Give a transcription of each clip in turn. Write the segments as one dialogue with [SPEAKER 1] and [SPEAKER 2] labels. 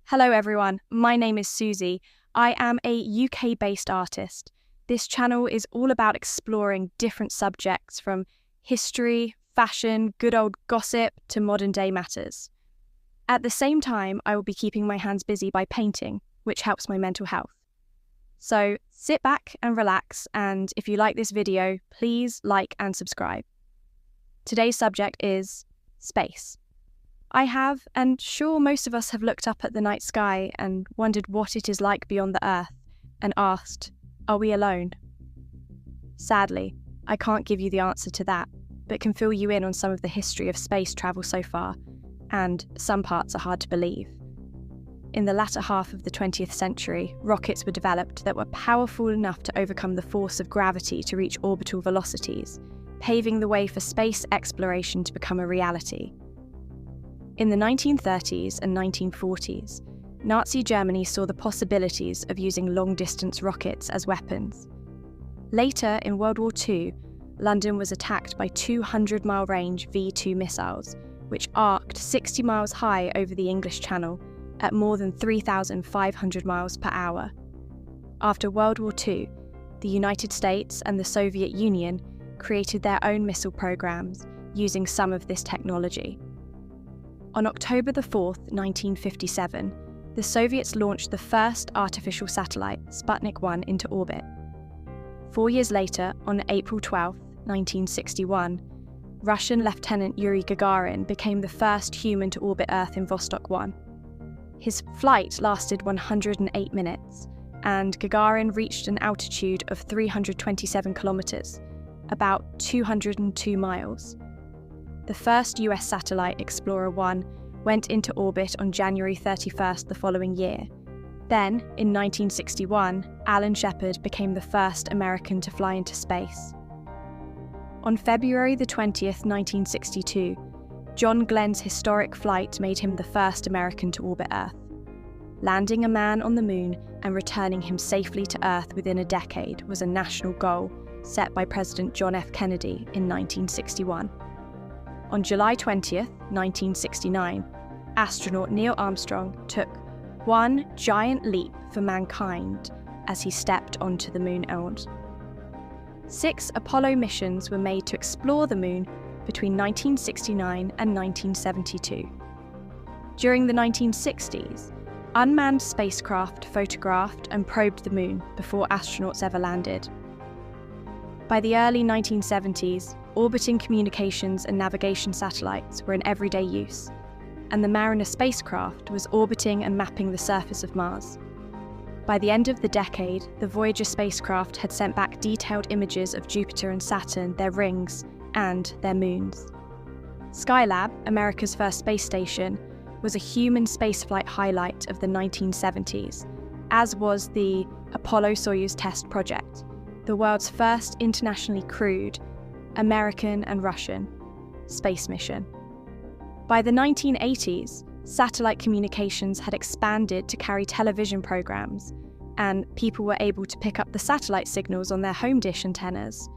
[SPEAKER 1] Hello everyone, my name is Suzie. I am a UK-based artist. This channel is all about exploring different subjects from history, fashion, good old gossip to modern day matters. At the same time, I will be keeping my hands busy by painting, which helps my mental health. So sit back and relax, and if you like this video, please like and subscribe. Today's subject is space. I have, and sure most of us have looked up at the night sky and wondered what it is like beyond the Earth, and asked, are we alone? Sadly, I can't give you the answer to that, but can fill you in on some of the history of space travel so far, and some parts are hard to believe. In the latter half of the 20th century, rockets were developed that were powerful enough to overcome the force of gravity to reach orbital velocities, paving the way for space exploration to become a reality. In the 1930s and 1940s, Nazi Germany saw the possibilities of using long-distance rockets as weapons. Later, in World War II, London was attacked by 200-mile range V-2 missiles, which arced 60 miles high over the English Channel at more than 3,500 miles per hour. After World War II, the United States and the Soviet Union created their own missile programs using some of this technology. On October 4, 1957, the Soviets launched the first artificial satellite, Sputnik 1, into orbit. 4 years later, on April 12, 1961, Russian Lieutenant Yuri Gagarin became the first human to orbit Earth in Vostok 1. His flight lasted 108 minutes, and Gagarin reached an altitude of 327 kilometers, about 202 miles. The first US satellite, Explorer 1, went into orbit on January 31st the following year. Then, in 1961, Alan Shepard became the first American to fly into space. On February the 20th, 1962, John Glenn's historic flight made him the first American to orbit Earth. Landing a man on the moon and returning him safely to Earth within a decade was a national goal set by President John F. Kennedy in 1961. On July 20th, 1969, astronaut Neil Armstrong took one giant leap for mankind as he stepped onto the moon. 6 Apollo missions were made to explore the moon between 1969 and 1972. During the 1960s, unmanned spacecraft photographed and probed the moon before astronauts ever landed. By the early 1970s, orbiting communications and navigation satellites were in everyday use, and the Mariner spacecraft was orbiting and mapping the surface of Mars. By the end of the decade, the Voyager spacecraft had sent back detailed images of Jupiter and Saturn, their rings, and their moons. Skylab, America's first space station, was a human spaceflight highlight of the 1970s, as was the Apollo-Soyuz test project, the world's first internationally crewed, American and Russian, space mission. By the 1980s, satellite communications had expanded to carry television programs, and people were able to pick up the satellite signals on their home dish antennas.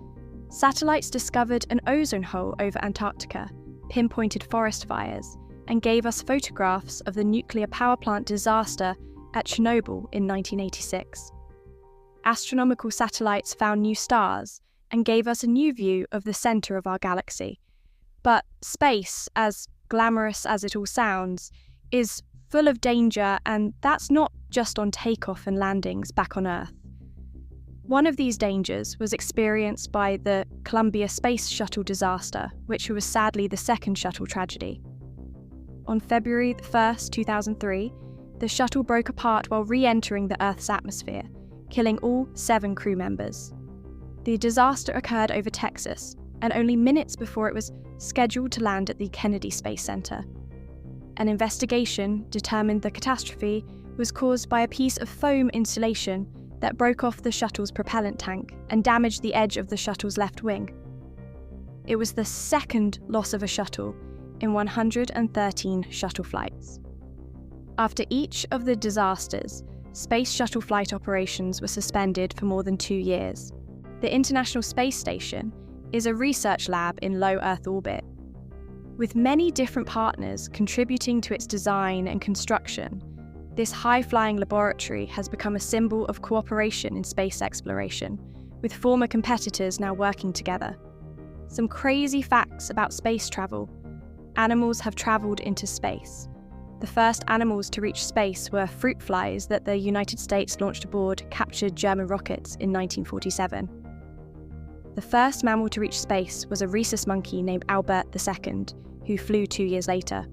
[SPEAKER 1] Satellites discovered an ozone hole over Antarctica, pinpointed forest fires, and gave us photographs of the nuclear power plant disaster at Chernobyl in 1986. Astronomical satellites found new stars and gave us a new view of the centre of our galaxy. But space, as glamorous as it all sounds, is full of danger, and that's not just on takeoff and landings back on Earth. One of these dangers was experienced by the Columbia Space Shuttle disaster, which was sadly the second shuttle tragedy. On February 1st, 2003, the shuttle broke apart while re-entering the Earth's atmosphere, killing all 7 crew members. The disaster occurred over Texas, and only minutes before it was scheduled to land at the Kennedy Space Center. An investigation determined the catastrophe was caused by a piece of foam insulation that broke off the shuttle's propellant tank and damaged the edge of the shuttle's left wing. It was the second loss of a shuttle in 113 shuttle flights. After each of the disasters, space shuttle flight operations were suspended for more than 2 years. The International Space Station is a research lab in low Earth orbit. With many different partners contributing to its design and construction, This high-flying laboratory has become a symbol of cooperation in space exploration, with former competitors now working together. Some crazy facts about space travel. Animals have travelled into space. The first animals to reach space were fruit flies that the United States launched aboard captured German rockets in 1947. The first mammal to reach space was a rhesus monkey named Albert II, who flew 2 years later.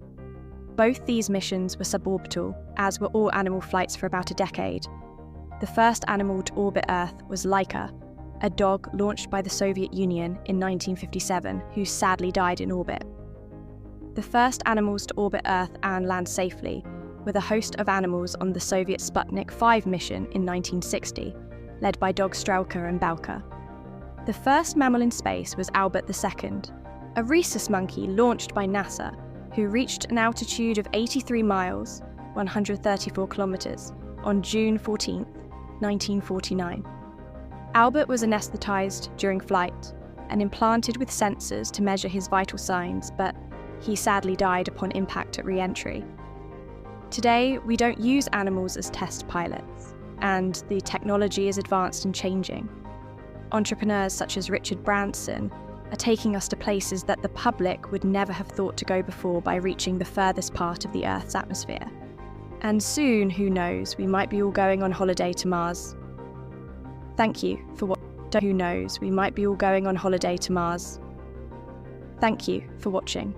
[SPEAKER 1] Both these missions were suborbital, as were all animal flights for about a decade. The first animal to orbit Earth was Laika, a dog launched by the Soviet Union in 1957, who sadly died in orbit. The first animals to orbit Earth and land safely were the host of animals on the Soviet Sputnik 5 mission in 1960, led by dogs Strelka and Balka. The first mammal in space was Albert II, a rhesus monkey launched by NASA, who reached an altitude of 83 miles, 134 kilometers, on June 14, 1949. Albert was anesthetized during flight and implanted with sensors to measure his vital signs, but he sadly died upon impact at re-entry. Today, we don't use animals as test pilots, and the technology is advanced and changing. Entrepreneurs such as Richard Branson are taking us to places that the public would never have thought to go before by reaching the furthest part of the Earth's atmosphere. And soon, who knows, we might be all going on holiday to Mars. Thank you for watching. Who knows, we might be all going on holiday to Mars. Thank you for watching.